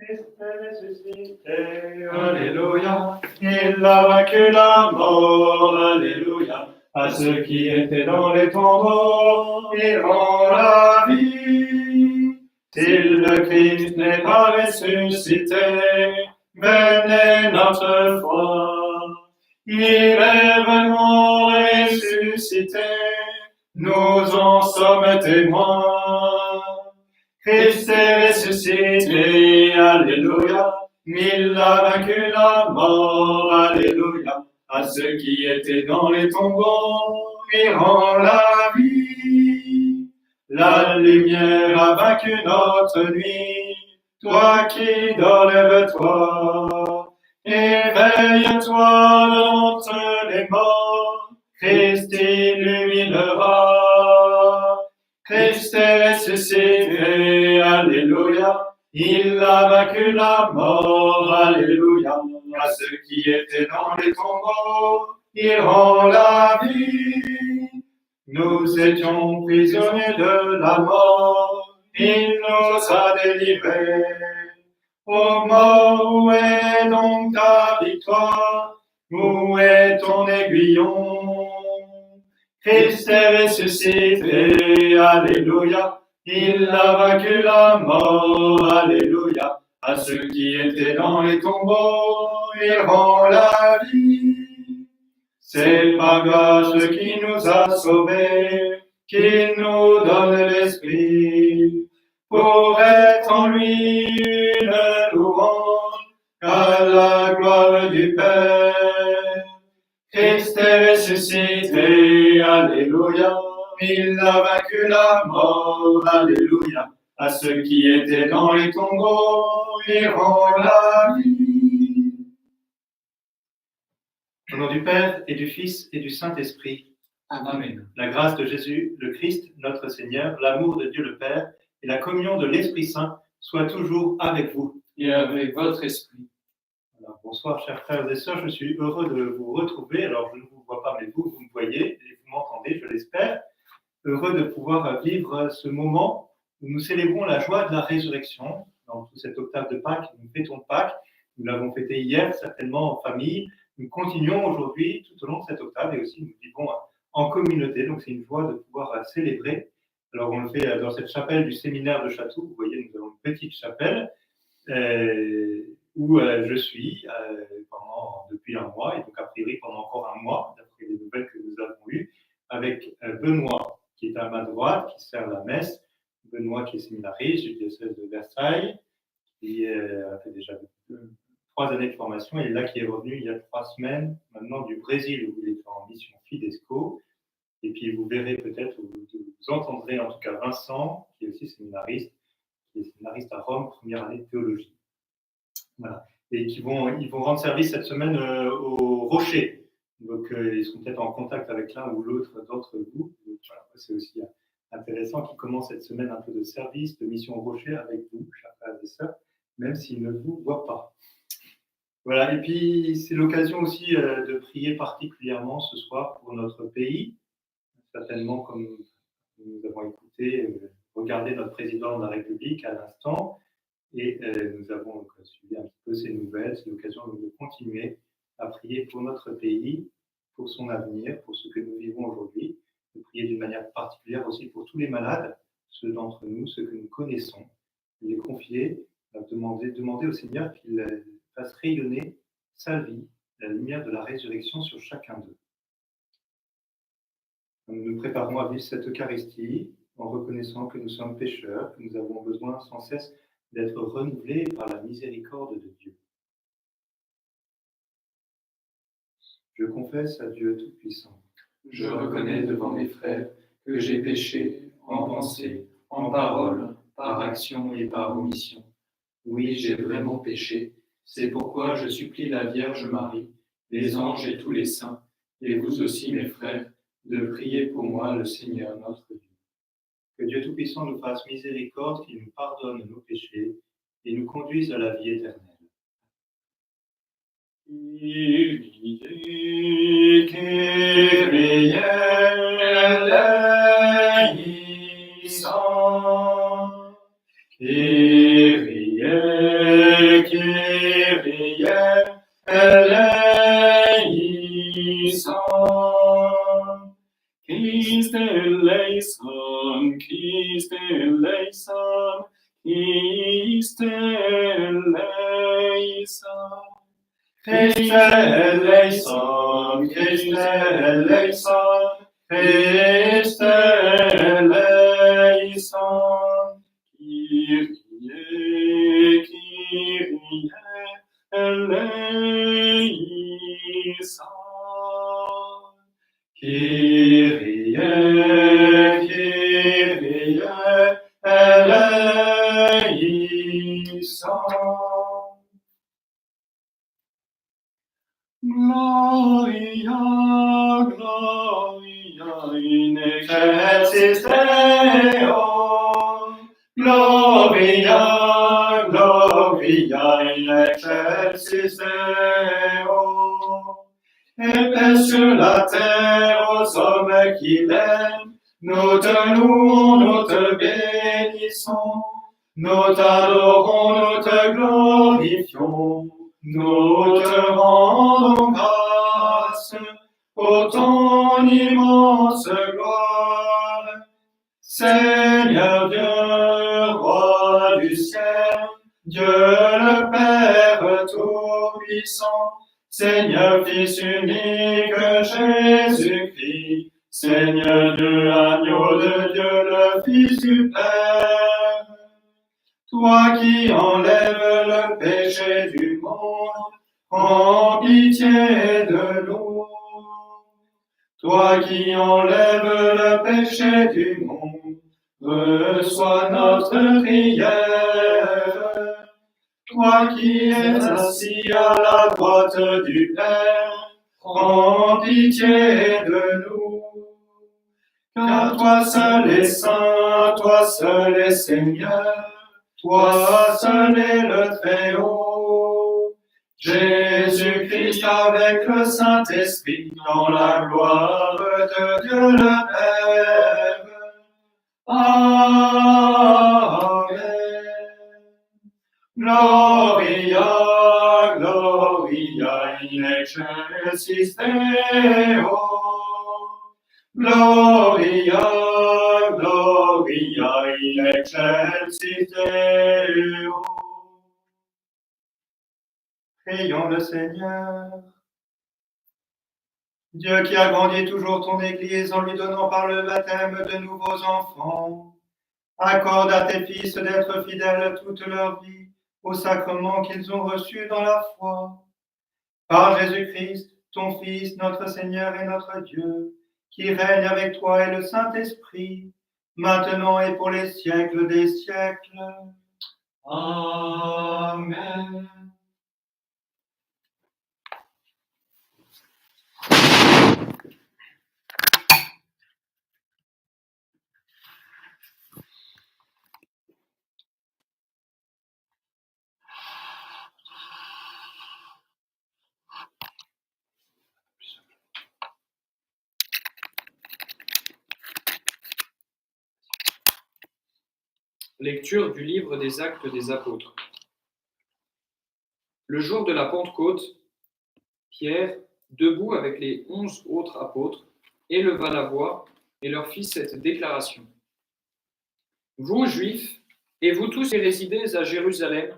Christ est ressuscité, Alléluia. Il a vaincu la mort, Alléluia. À ceux qui étaient dans les tombeaux, il rend la vie. Si le Christ n'est pas ressuscité, vaine est notre foi. Il est vraiment ressuscité, nous en sommes témoins. Christ est ressuscité, Alléluia. Il a vaincu la mort, Alléluia. À ceux qui étaient dans les tombeaux, il rend la vie. La lumière a vaincu notre nuit. Toi qui dors, lève-toi. Éveille-toi d'entre les morts. Christ illuminera. Christ est ressuscité, Alléluia. Il a vaincu la mort, Alléluia. À ceux qui étaient dans les tombeaux, il rend la vie. Nous étions prisonniers de la mort, il nous a délivrés. Ô mort, où est donc ta victoire? Où est ton aiguillon? Christ est ressuscité, Alléluia. Il a vaincu la mort, Alléluia. À ceux qui étaient dans les tombeaux, il rend la vie. C'est par grâce qui nous a sauvés, qu'il nous donne l'Esprit, pour être en lui une louange à la gloire du Père. Christ est ressuscité, Alléluia. Il a vaincu la mort, Alléluia. À ceux qui étaient dans les tombeaux, il rend la vie. Au nom du Père et du Fils et du Saint-Esprit. Amen. La grâce de Jésus, le Christ, notre Seigneur, l'amour de Dieu le Père et la communion de l'Esprit Saint soient toujours avec vous. Et avec votre esprit. Alors, bonsoir chers frères et sœurs, je suis heureux de vous retrouver. Alors je ne vous vois pas mais vous me voyez et vous m'entendez, je l'espère. Heureux de pouvoir vivre ce moment où nous célébrons la joie de la résurrection. Dans toute cette octave de Pâques, nous fêtons Pâques. Nous l'avons fêté hier, certainement en famille. Nous continuons aujourd'hui tout au long de cette octave et aussi nous vivons en communauté. Donc c'est une joie de pouvoir célébrer. Alors on le fait dans cette chapelle du séminaire de Château. Vous voyez, nous avons une petite chapelle où je suis depuis un mois et donc a priori pendant encore un mois, d'après les nouvelles que nous avons eues, avec Benoît qui est à ma droite, qui sert la messe. Benoît qui est séminariste du diocèse de Versailles, qui a fait déjà 3 années de formation et là qui est revenu il y a 3 semaines maintenant du Brésil où il est en mission Fidesco. Et puis vous verrez peut-être, vous entendrez en tout cas Vincent, qui est aussi séminariste, à Rome, première année de théologie. Voilà. Et ils vont rendre service cette semaine au Rocher. Donc ils seront peut-être en contact avec l'un ou l'autre d'entre vous. Donc, voilà, c'est aussi intéressant qu'ils commencent cette semaine un peu de service, de mission au Rocher avec vous, chers frères et sœurs, même s'ils ne vous voient pas. Voilà, et puis c'est l'occasion aussi de prier particulièrement ce soir pour notre pays. Certainement, comme nous avons écouté, regardé notre président de la République à l'instant, et nous avons suivi un petit peu ces nouvelles. C'est l'occasion de continuer à prier pour notre pays, pour son avenir, pour ce que nous vivons aujourd'hui, de prier d'une manière particulière aussi pour tous les malades, ceux d'entre nous, ceux que nous connaissons, de les confier, demander au Seigneur qu'il fasse rayonner sa vie, la lumière de la résurrection sur chacun d'eux. Nous nous préparons à vivre cette Eucharistie en reconnaissant que nous sommes pécheurs, que nous avons besoin sans cesse d'être renouvelés par la miséricorde de Dieu. Je confesse à Dieu Tout-Puissant. Je reconnais devant mes frères que j'ai péché en pensée, en parole, par action et par omission. Oui, j'ai vraiment péché. C'est pourquoi je supplie la Vierge Marie, les anges et tous les saints, et vous aussi mes frères, de prier pour moi le Seigneur notre Dieu. Que Dieu Tout-Puissant nous fasse miséricorde, qu'il nous pardonne nos péchés et nous conduise à la vie éternelle. Kyrie, Kyrie eleison, Kyrie Christ eleison, Christ eleison, Christ eleison. Christ eleison, Christ eleison, Christ eleison. Kyrie, Kyrie eleison. Kyrie, Kyrie eleison. Gloria, Gloria in Excelsis excelsis Deo, Gloria, Gloria in excelsis Deo. Et paix sur la terre aux hommes qui l'aiment. Nous te louons, nous te bénissons. Nous t'adorons, nous te glorifions. Nous te rendons grâce pour ton immense gloire. Seigneur Dieu, roi du ciel, Dieu le Père Tout-Puissant, Seigneur Fils unique Jésus-Christ, Seigneur Dieu, agneau de Dieu, le Fils du Père. Toi qui enlèves le péché du monde, prends pitié de nous. Toi qui enlèves le péché du monde, reçois notre prière. Toi qui es assis à la droite du Père, prends pitié de nous. Car toi seul est saint, toi seul est Seigneur, toi seul est le Très-Haut. Jésus-Christ avec le Saint-Esprit, dans la gloire de Dieu le Père. Amen. Gloria, Gloria in excelsis Deo. Gloria, Gloria in excelsis Deo. Prions le Seigneur. Dieu qui agrandit toujours ton Église en lui donnant par le baptême de nouveaux enfants, accorde à tes fils d'être fidèles toute leur vie aux sacrements qu'ils ont reçus dans la foi. Par Jésus-Christ, ton Fils, notre Seigneur et notre Dieu, qui règne avec toi et le Saint-Esprit, maintenant et pour les siècles des siècles. Amen. Lecture du livre des Actes des Apôtres. Le jour de la Pentecôte, Pierre, debout avec les 11 autres apôtres, éleva la voix et leur fit cette déclaration. Vous, Juifs, et vous tous qui résidez à Jérusalem,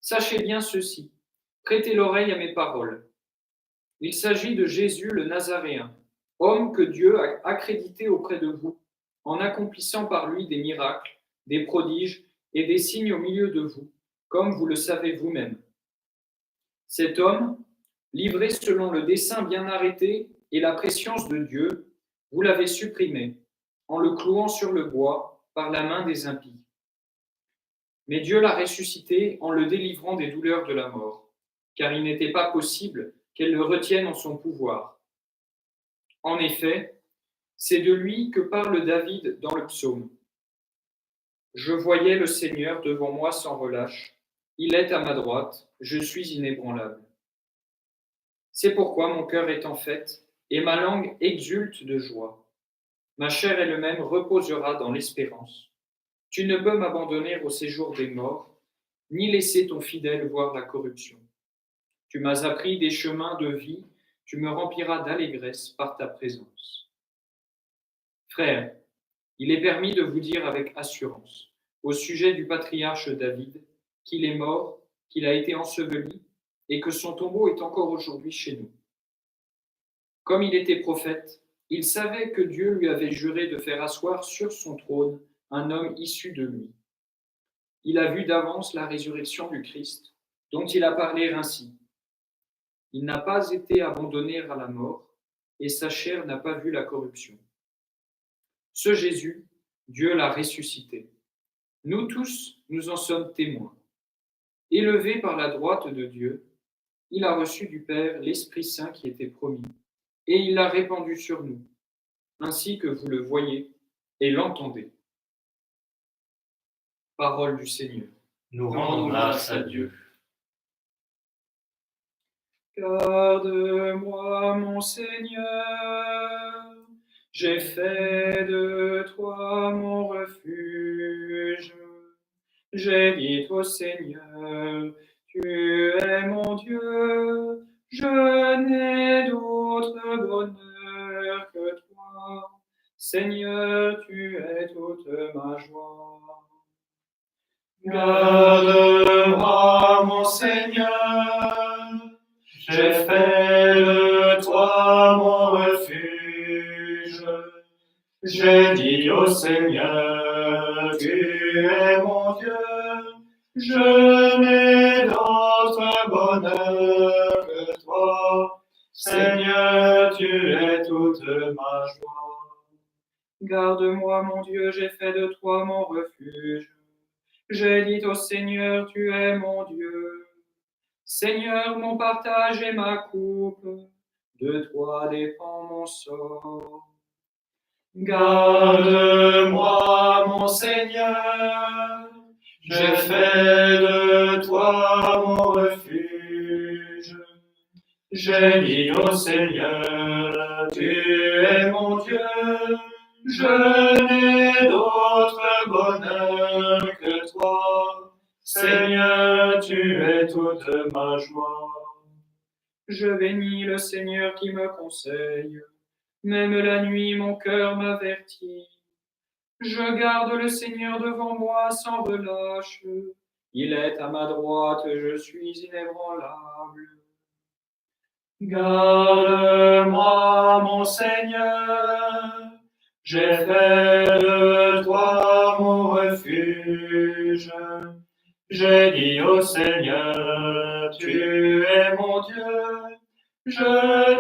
sachez bien ceci, prêtez l'oreille à mes paroles. Il s'agit de Jésus le Nazaréen, homme que Dieu a accrédité auprès de vous, en accomplissant par lui des miracles, des prodiges et des signes au milieu de vous, comme vous le savez vous-même. Cet homme, livré selon le dessein bien arrêté et la prescience de Dieu, vous l'avez supprimé, en le clouant sur le bois par la main des impies. Mais Dieu l'a ressuscité en le délivrant des douleurs de la mort, car il n'était pas possible qu'elle le retienne en son pouvoir. En effet, c'est de lui que parle David dans le psaume. Je voyais le Seigneur devant moi sans relâche. Il est à ma droite, je suis inébranlable. C'est pourquoi mon cœur est en fête et ma langue exulte de joie. Ma chair elle-même reposera dans l'espérance. Tu ne peux m'abandonner au séjour des morts, ni laisser ton fidèle voir la corruption. Tu m'as appris des chemins de vie, tu me rempliras d'allégresse par ta présence. Frères, il est permis de vous dire avec assurance, au sujet du patriarche David, qu'il est mort, qu'il a été enseveli, et que son tombeau est encore aujourd'hui chez nous. Comme il était prophète, il savait que Dieu lui avait juré de faire asseoir sur son trône un homme issu de lui. Il a vu d'avance la résurrection du Christ, dont il a parlé ainsi. Il n'a pas été abandonné à la mort, et sa chair n'a pas vu la corruption. Ce Jésus, Dieu l'a ressuscité. Nous tous, nous en sommes témoins. Élevé par la droite de Dieu, il a reçu du Père l'Esprit Saint qui était promis, et il l'a répandu sur nous, ainsi que vous le voyez et l'entendez. Parole du Seigneur. Nous rendons grâce à Dieu. Garde-moi, mon Seigneur, j'ai fait de toi mon refuge. J'ai dit au Seigneur, tu es mon Dieu, je n'ai d'autre bonheur que toi. Seigneur, tu es toute ma joie. Garde-moi, mon Seigneur, j'ai fait de toi mon refuge. J'ai dit au Seigneur, tu es mon Dieu, je n'ai d'autre bonheur que toi. Seigneur, tu es toute ma joie. Garde-moi, mon Dieu, j'ai fait de toi mon refuge. J'ai dit au Seigneur, tu es mon Dieu. Seigneur, mon partage et ma coupe, de toi dépend mon sort. Garde-moi, mon Seigneur, j'ai fait de toi mon refuge. J'ai dit au Seigneur, tu es mon Dieu, je n'ai d'autre bonheur que toi. Seigneur, tu es toute ma joie. Je bénis le Seigneur qui me conseille. Même la nuit, mon cœur m'avertit. Je garde le Seigneur devant moi sans relâche. Il est à ma droite, je suis inébranlable. Garde-moi, mon Seigneur, j'ai fait de toi mon refuge. J'ai dit au Seigneur, tu es mon Dieu, je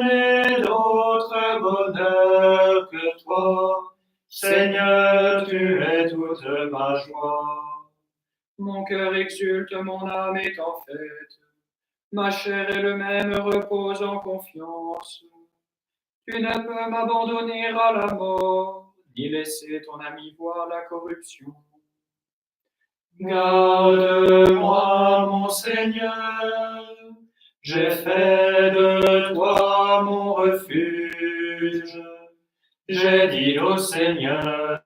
n'ai d'autre bonheur que toi. Seigneur, tu es toute ma joie. Mon cœur exulte, mon âme est en fête. Ma chair et le même repose en confiance. Tu ne peux m'abandonner à la mort, ni laisser ton ami voir la corruption. Garde-moi, mon Seigneur, j'ai fait de toi mon refuge. J'ai dit au Seigneur,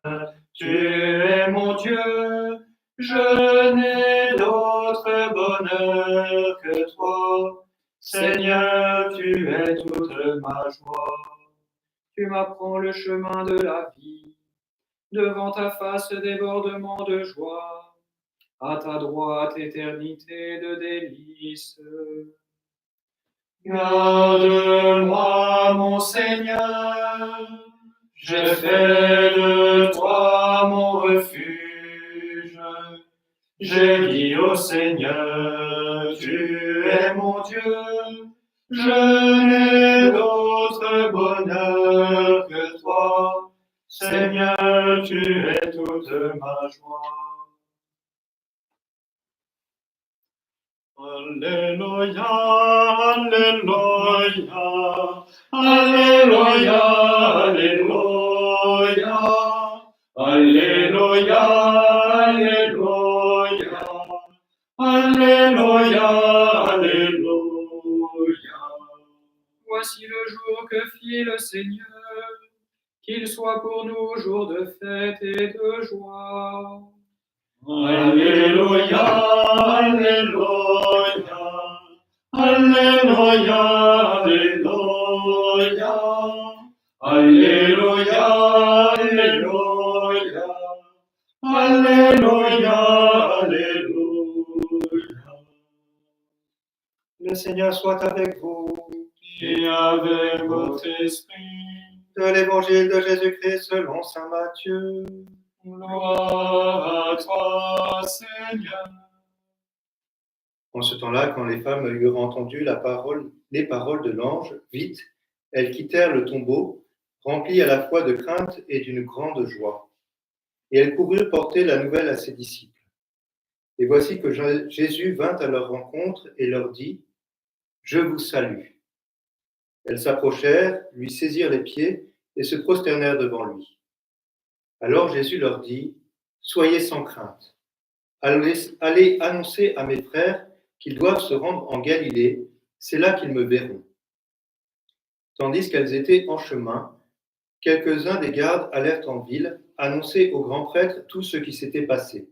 tu es mon Dieu, je n'ai d'autre bonheur que toi. Seigneur, tu es toute ma joie. Tu m'apprends le chemin de la vie. Devant ta face, débordement de joie. À ta droite, éternité de délices. Garde-moi, mon Seigneur, j'ai fait de toi mon refuge. J'ai dit au Seigneur, tu es mon Dieu, je n'ai d'autre bonheur que toi. Seigneur, tu es toute ma joie. Alléluia, Alléluia, Alléluia, Alléluia, Alléluia, Alléluia, Alléluia, Alléluia. Voici le jour que fit le Seigneur, qu'il soit pour nous jour de fête et de joie. Alléluia, Alléluia, Alléluia, Alléluia. Alléluia, Alléluia, Alléluia, Alléluia. Le Seigneur soit avec vous. Et avec votre esprit, De l'Évangile de Jésus-Christ selon saint Matthieu. gloire à toi, Seigneur. En ce temps-là, quand les femmes eurent entendu les paroles de l'ange, vite, elles quittèrent le tombeau, remplies à la fois de crainte et d'une grande joie. Et elles coururent porter la nouvelle à ses disciples. Et voici que Jésus vint à leur rencontre et leur dit : « Je vous salue. » Elles s'approchèrent, lui saisirent les pieds et se prosternèrent devant lui. Alors Jésus leur dit : « Soyez sans crainte. Allez annoncer à mes frères qu'ils doivent se rendre en Galilée, c'est là qu'ils me verront. » Tandis qu'elles étaient en chemin, quelques-uns des gardes allèrent en ville annoncer au grand prêtre tout ce qui s'était passé.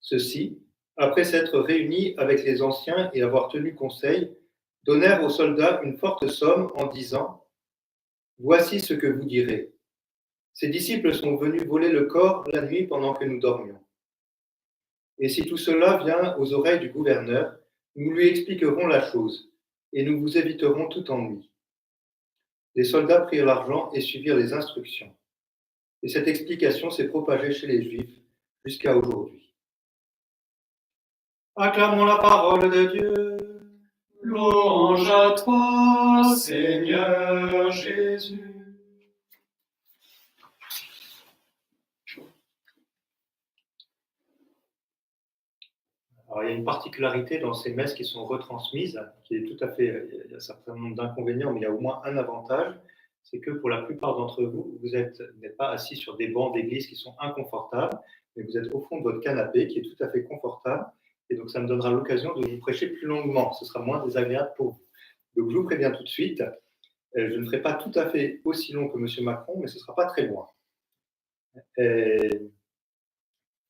Ceux-ci, après s'être réunis avec les anciens et avoir tenu conseil, donnèrent aux soldats une forte somme en disant : « Voici ce que vous direz. Ces disciples sont venus voler le corps la nuit pendant que nous dormions. Et si tout cela vient aux oreilles du gouverneur, nous lui expliquerons la chose et nous vous éviterons tout ennui. » Les soldats prirent l'argent et suivirent les instructions. Et cette explication s'est propagée chez les Juifs jusqu'à aujourd'hui. Acclamons la parole de Dieu. Louange à toi, Seigneur Jésus. Alors, il y a une particularité dans ces messes qui sont retransmises, qui est tout à fait, il y a un certain nombre d'inconvénients, mais il y a au moins un avantage, c'est que pour la plupart d'entre vous, vous n'êtes pas assis sur des bancs d'église qui sont inconfortables, mais vous êtes au fond de votre canapé qui est tout à fait confortable, et donc ça me donnera l'occasion de vous prêcher plus longuement, ce sera moins désagréable pour vous. Donc je vous préviens tout de suite, je ne ferai pas tout à fait aussi long que M. Macron, mais ce ne sera pas très loin.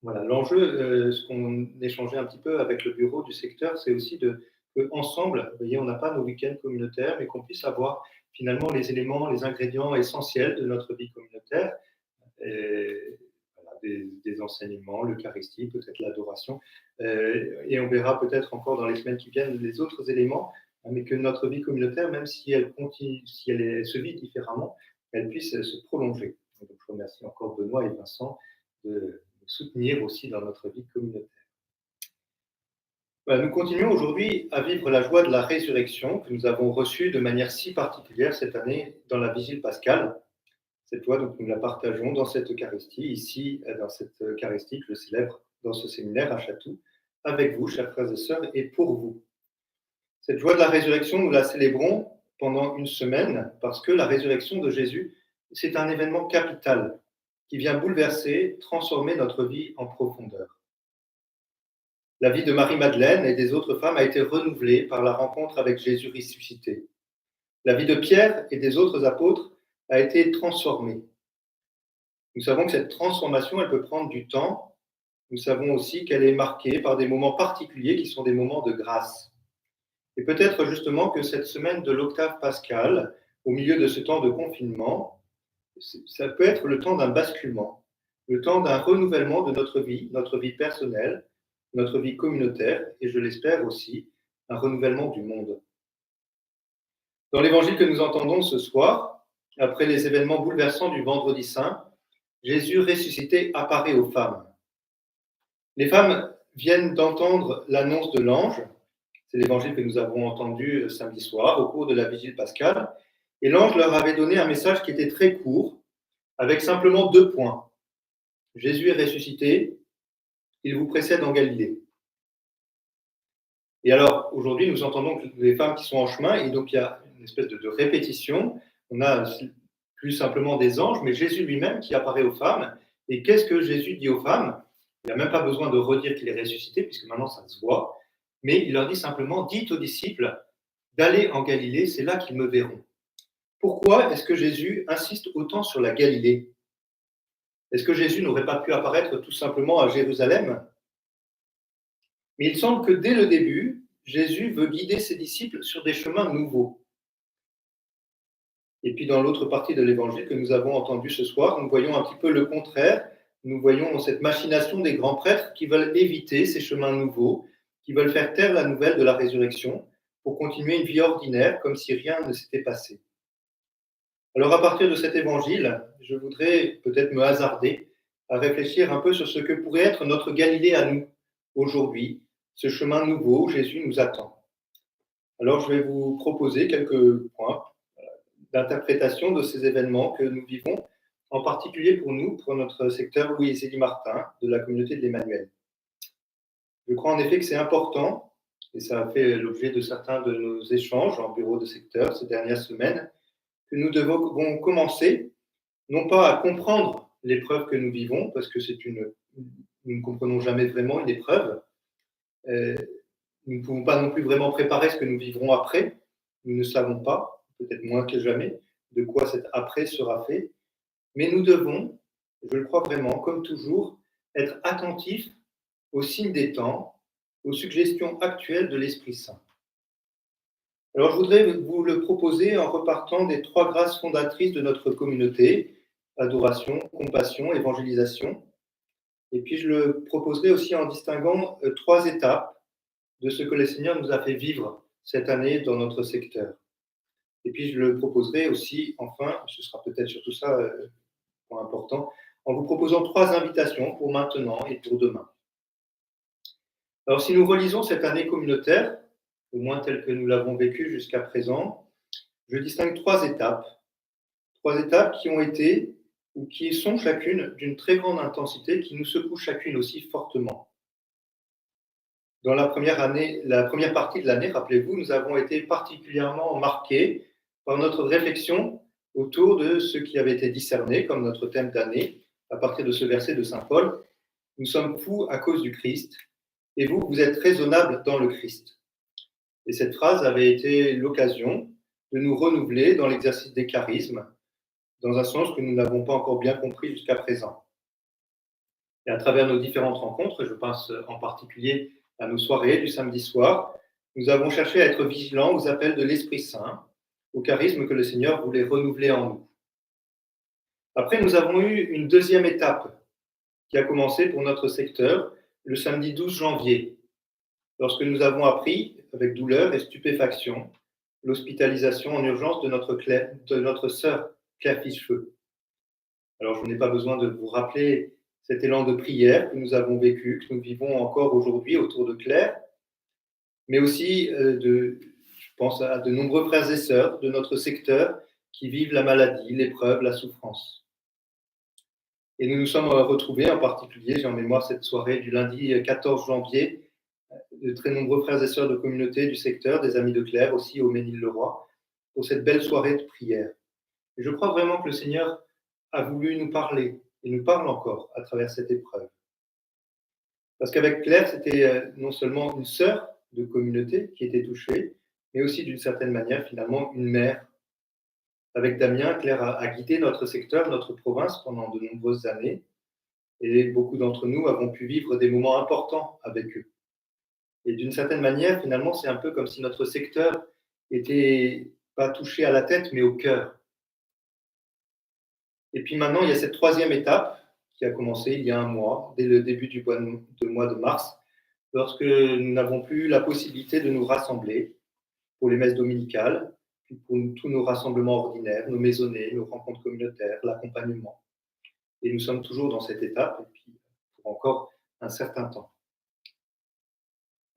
Voilà, l'enjeu, ce qu'on échangeait un petit peu avec le bureau du secteur, c'est aussi qu'ensemble, vous voyez, on n'a pas nos week-ends communautaires, mais qu'on puisse avoir finalement les éléments, les ingrédients essentiels de notre vie communautaire, et, voilà, des enseignements, l'Eucharistie, peut-être l'adoration, et on verra peut-être encore dans les semaines qui viennent les autres éléments, mais que notre vie communautaire, même si elle continue, si elle se vit différemment, elle puisse se prolonger. Donc, je remercie encore Benoît et Vincent de soutenir aussi dans notre vie communautaire. Voilà, nous continuons aujourd'hui à vivre la joie de la résurrection que nous avons reçue de manière si particulière cette année dans la Vigile pascale. Cette joie, donc, nous la partageons dans cette Eucharistie, ici, dans cette Eucharistie que je célèbre dans ce séminaire à Chatou, avec vous, chers frères et sœurs, et pour vous. Cette joie de la résurrection, nous la célébrons pendant une semaine parce que la résurrection de Jésus, c'est un événement capital qui vient bouleverser, transformer notre vie en profondeur. La vie de Marie-Madeleine et des autres femmes a été renouvelée par la rencontre avec Jésus ressuscité. La vie de Pierre et des autres apôtres a été transformée. Nous savons que cette transformation, elle peut prendre du temps. Nous savons aussi qu'elle est marquée par des moments particuliers qui sont des moments de grâce. Et peut-être justement que cette semaine de l'octave pascale, au milieu de ce temps de confinement, ça peut être le temps d'un basculement, le temps d'un renouvellement de notre vie personnelle, notre vie communautaire, et je l'espère aussi, un renouvellement du monde. Dans l'évangile que nous entendons ce soir, après les événements bouleversants du Vendredi Saint, Jésus ressuscité apparaît aux femmes. Les femmes viennent d'entendre l'annonce de l'ange, c'est l'évangile que nous avons entendu samedi soir au cours de la Vigile pascale, et l'ange leur avait donné un message qui était très court, avec simplement 2 points. Jésus est ressuscité, il vous précède en Galilée. Et alors, aujourd'hui, nous entendons les femmes qui sont en chemin, et donc il y a une espèce de répétition. On a plus simplement des anges, mais Jésus lui-même qui apparaît aux femmes. Et qu'est-ce que Jésus dit aux femmes ? Il n'a même pas besoin de redire qu'il est ressuscité, puisque maintenant ça se voit. Mais il leur dit simplement, dites aux disciples d'aller en Galilée, c'est là qu'ils me verront. Pourquoi est-ce que Jésus insiste autant sur la Galilée ? Est-ce que Jésus n'aurait pas pu apparaître tout simplement à Jérusalem ? Mais il semble que dès le début, Jésus veut guider ses disciples sur des chemins nouveaux. Et puis dans l'autre partie de l'évangile que nous avons entendu ce soir, nous voyons un petit peu le contraire. Nous voyons cette machination des grands prêtres qui veulent éviter ces chemins nouveaux, qui veulent faire taire la nouvelle de la résurrection pour continuer une vie ordinaire comme si rien ne s'était passé. Alors à partir de cet évangile, je voudrais peut-être me hasarder à réfléchir un peu sur ce que pourrait être notre Galilée à nous aujourd'hui, ce chemin nouveau où Jésus nous attend. Alors je vais vous proposer quelques points d'interprétation de ces événements que nous vivons, en particulier pour nous, pour notre secteur Louis et Zélie Martin de la communauté de l'Emmanuel. Je crois en effet que c'est important, et ça a fait l'objet de certains de nos échanges en bureau de secteur ces dernières semaines, que nous devons commencer, non pas à comprendre l'épreuve que nous vivons, parce que nous ne comprenons jamais vraiment une épreuve. Nous ne pouvons pas non plus vraiment préparer ce que nous vivrons après. Nous ne savons pas, peut-être moins que jamais, de quoi cet après sera fait. Mais nous devons, je le crois vraiment, comme toujours, être attentifs aux signes des temps, aux suggestions actuelles de l'Esprit Saint. Alors, je voudrais vous le proposer en repartant des 3 grâces fondatrices de notre communauté, adoration, compassion, évangélisation. Et puis, je le proposerai aussi en distinguant 3 étapes de ce que le Seigneur nous a fait vivre cette année dans notre secteur. Et puis, je le proposerai aussi, enfin, ce sera peut-être surtout ça, point important, en vous proposant 3 invitations pour maintenant et pour demain. Alors, si nous relisons cette année communautaire, au moins telle que nous l'avons vécue jusqu'à présent, je distingue 3 étapes. 3 étapes qui ont été ou qui sont chacune d'une très grande intensité, qui nous secouent chacune aussi fortement. Dans la première partie de l'année, rappelez-vous, nous avons été particulièrement marqués par notre réflexion autour de ce qui avait été discerné comme notre thème d'année, à partir de ce verset de saint Paul. Nous sommes fous à cause du Christ, et vous, vous êtes raisonnables dans le Christ. Et cette phrase avait été l'occasion de nous renouveler dans l'exercice des charismes, dans un sens que nous n'avons pas encore bien compris jusqu'à présent. Et à travers nos différentes rencontres, je pense en particulier à nos soirées du samedi soir, nous avons cherché à être vigilants aux appels de l'Esprit Saint, au charisme que le Seigneur voulait renouveler en nous. Après, nous avons eu une deuxième étape qui a commencé pour notre secteur le samedi 12 janvier, lorsque nous avons appris, avec douleur et stupéfaction, l'hospitalisation en urgence de notre sœur Claire Fichefeu. Alors, je n'ai pas besoin de vous rappeler cet élan de prière que nous avons vécu, que nous vivons encore aujourd'hui autour de Claire, mais aussi je pense à de nombreux frères et sœurs de notre secteur qui vivent la maladie, l'épreuve, la souffrance. Et nous nous sommes retrouvés, en particulier, j'ai en mémoire cette soirée du lundi 14 janvier, de très nombreux frères et sœurs de communauté du secteur, des Amis de Claire, aussi au Ménil-le-Roi, pour cette belle soirée de prière. Et je crois vraiment que le Seigneur a voulu nous parler, et nous parle encore à travers cette épreuve. Parce qu'avec Claire, c'était non seulement une sœur de communauté qui était touchée, mais aussi d'une certaine manière, finalement, une mère. Avec Damien, Claire a guidé notre secteur, notre province pendant de nombreuses années, et beaucoup d'entre nous avons pu vivre des moments importants avec eux. Et d'une certaine manière, finalement, c'est un peu comme si notre secteur était pas touché à la tête, mais au cœur. Et puis maintenant, il y a cette 3e étape qui a commencé il y a un mois, dès le début du mois de mars, lorsque nous n'avons plus eu la possibilité de nous rassembler pour les messes dominicales, puis pour tous nos rassemblements ordinaires, nos maisonnées, nos rencontres communautaires, l'accompagnement. Et nous sommes toujours dans cette étape, et puis pour encore un certain temps.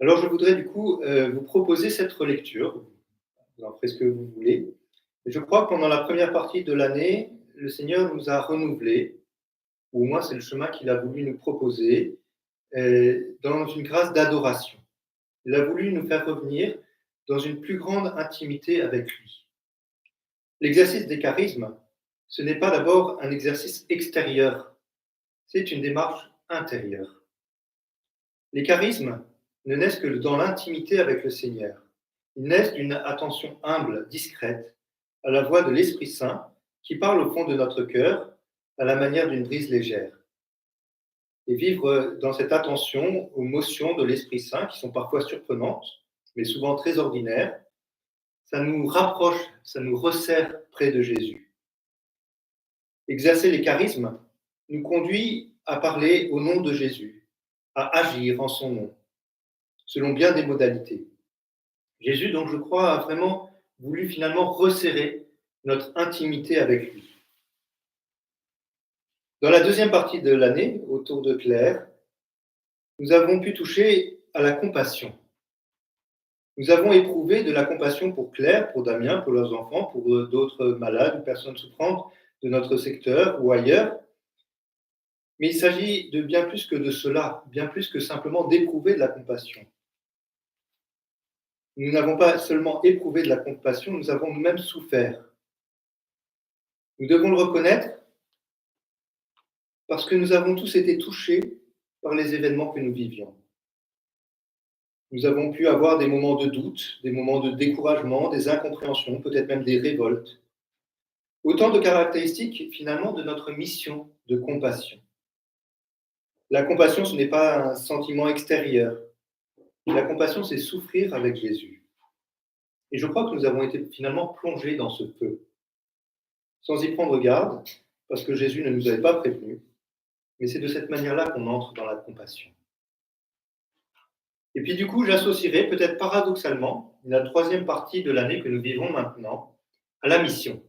Alors je voudrais du coup vous proposer cette relecture, vous en ferez ce que vous voulez. Et je crois que pendant la première partie de l'année, le Seigneur nous a renouvelés, ou au moins c'est le chemin qu'il a voulu nous proposer, dans une grâce d'adoration. Il a voulu nous faire revenir dans une plus grande intimité avec lui. L'exercice des charismes, ce n'est pas d'abord un exercice extérieur, c'est une démarche intérieure. Les charismes ne naissent que dans l'intimité avec le Seigneur. Ils naissent d'une attention humble, discrète, à la voix de l'Esprit Saint qui parle au fond de notre cœur à la manière d'une brise légère. Et vivre dans cette attention aux motions de l'Esprit Saint qui sont parfois surprenantes, mais souvent très ordinaires, ça nous rapproche, ça nous resserre près de Jésus. Exercer les charismes nous conduit à parler au nom de Jésus, à agir en son nom, selon bien des modalités. Jésus, donc, je crois, a vraiment voulu finalement resserrer notre intimité avec lui. Dans la deuxième partie de l'année, autour de Claire, nous avons pu toucher à la compassion. Nous avons éprouvé de la compassion pour Claire, pour Damien, pour leurs enfants, pour d'autres malades ou personnes souffrantes de notre secteur ou ailleurs. Mais il s'agit de bien plus que de cela, bien plus que simplement d'éprouver de la compassion. Nous n'avons pas seulement éprouvé de la compassion, nous avons nous-mêmes souffert. Nous devons le reconnaître parce que nous avons tous été touchés par les événements que nous vivions. Nous avons pu avoir des moments de doute, des moments de découragement, des incompréhensions, peut-être même des révoltes. Autant de caractéristiques finalement de notre mission de compassion. La compassion, ce n'est pas un sentiment extérieur. La compassion, c'est souffrir avec Jésus. Et je crois que nous avons été finalement plongés dans ce feu, sans y prendre garde, parce que Jésus ne nous avait pas prévenus. Mais c'est de cette manière-là qu'on entre dans la compassion. Et puis du coup, j'associerai peut-être paradoxalement la troisième partie de l'année que nous vivons maintenant à la mission.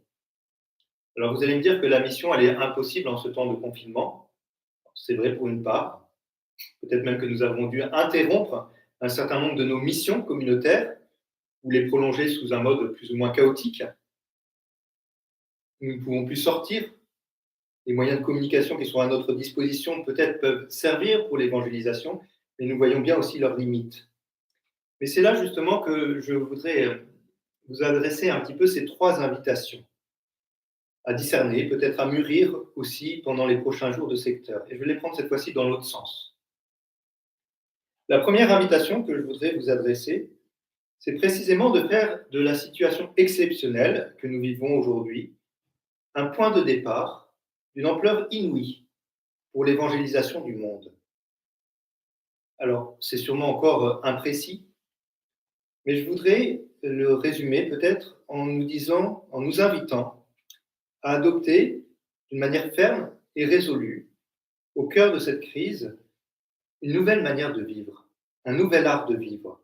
Alors vous allez me dire que la mission, elle est impossible en ce temps de confinement. C'est vrai pour une part. Peut-être même que nous avons dû interrompre un certain nombre de nos missions communautaires ou les prolonger sous un mode plus ou moins chaotique. Nous ne pouvons plus sortir. Les moyens de communication qui sont à notre disposition peut-être peuvent servir pour l'évangélisation, mais nous voyons bien aussi leurs limites. Mais c'est là justement que je voudrais vous adresser un petit peu ces trois invitations à discerner, peut-être à mûrir aussi pendant les prochains jours de secteur. Et je vais les prendre cette fois-ci dans l'autre sens. La première invitation que je voudrais vous adresser, c'est précisément de faire de la situation exceptionnelle que nous vivons aujourd'hui un point de départ d'une ampleur inouïe pour l'évangélisation du monde. Alors, c'est sûrement encore imprécis, mais je voudrais le résumer peut-être en nous invitant à adopter d'une manière ferme et résolue, au cœur de cette crise, une nouvelle manière de vivre, un nouvel art de vivre.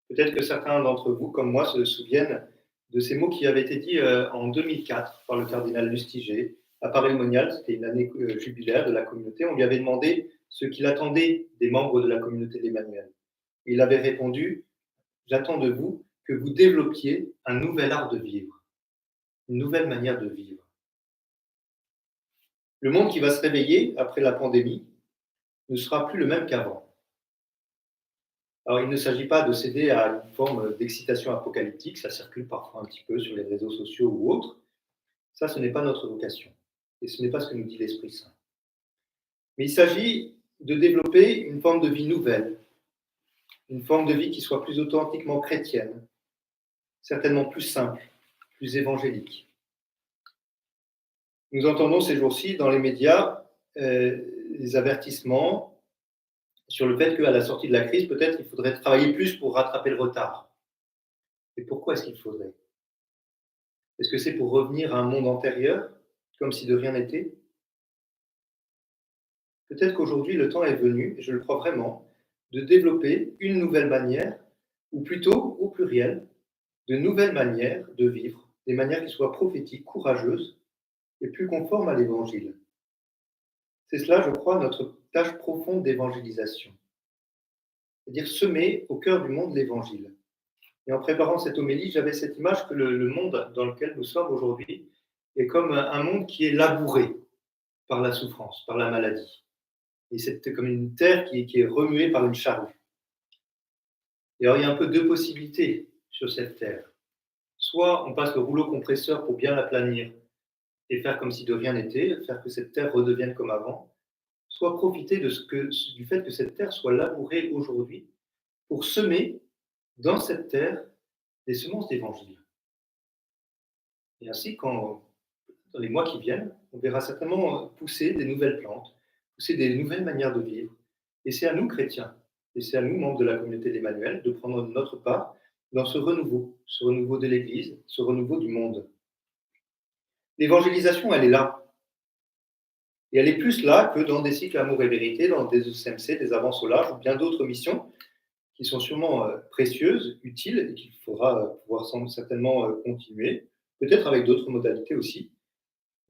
Peut-être que certains d'entre vous, comme moi, se souviennent de ces mots qui avaient été dits en 2004 par le cardinal Lustiger à Paris-le-Monial. C'était une année jubilaire de la communauté. On lui avait demandé ce qu'il attendait des membres de la communauté d'Emmanuel. Il avait répondu « J'attends de vous que vous développiez un nouvel art de vivre, une nouvelle manière de vivre. » Le monde qui va se réveiller après la pandémie ne sera plus le même qu'avant. Alors, il ne s'agit pas de céder à une forme d'excitation apocalyptique, ça circule parfois un petit peu sur les réseaux sociaux ou autres. Ça, ce n'est pas notre vocation. Et ce n'est pas ce que nous dit l'Esprit Saint. Mais il s'agit de développer une forme de vie nouvelle, une forme de vie qui soit plus authentiquement chrétienne, certainement plus simple, plus évangélique. Nous entendons ces jours-ci dans les médias des avertissements sur le fait qu'à la sortie de la crise, peut-être il faudrait travailler plus pour rattraper le retard. Et pourquoi est-ce qu'il faudrait ? Est-ce que c'est pour revenir à un monde antérieur, comme si de rien n'était ? Peut-être qu'aujourd'hui, le temps est venu, et je le crois vraiment, de développer une nouvelle manière, ou plutôt, au pluriel, de nouvelles manières de vivre, des manières qui soient prophétiques, courageuses, et plus conformes à l'Évangile. C'est cela, je crois, notre tâche profonde d'évangélisation. C'est-à-dire semer au cœur du monde l'Évangile. Et en préparant cette homélie, j'avais cette image que le monde dans lequel nous sommes aujourd'hui est comme un monde qui est labouré par la souffrance, par la maladie. Et c'est comme une terre qui est remuée par une charrue. Et alors, il y a un peu deux possibilités sur cette terre. Soit on passe le rouleau compresseur pour bien l'aplanir et faire comme si de rien n'était, faire que cette terre redevienne comme avant, soit profiter du fait que cette terre soit labourée aujourd'hui pour semer dans cette terre des semences d'évangile. Et ainsi, dans les mois qui viennent, on verra certainement pousser des nouvelles plantes, pousser des nouvelles manières de vivre. Et c'est à nous, chrétiens, et c'est à nous, membres de la communauté d'Emmanuel, de prendre notre part dans ce renouveau de l'Église, ce renouveau du monde. L'évangélisation, elle est là. Et elle est plus là que dans des cycles Amour et Vérité, dans des ECMC, des Avances au large, ou bien d'autres missions qui sont sûrement précieuses, utiles, et qu'il faudra pouvoir certainement continuer, peut-être avec d'autres modalités aussi.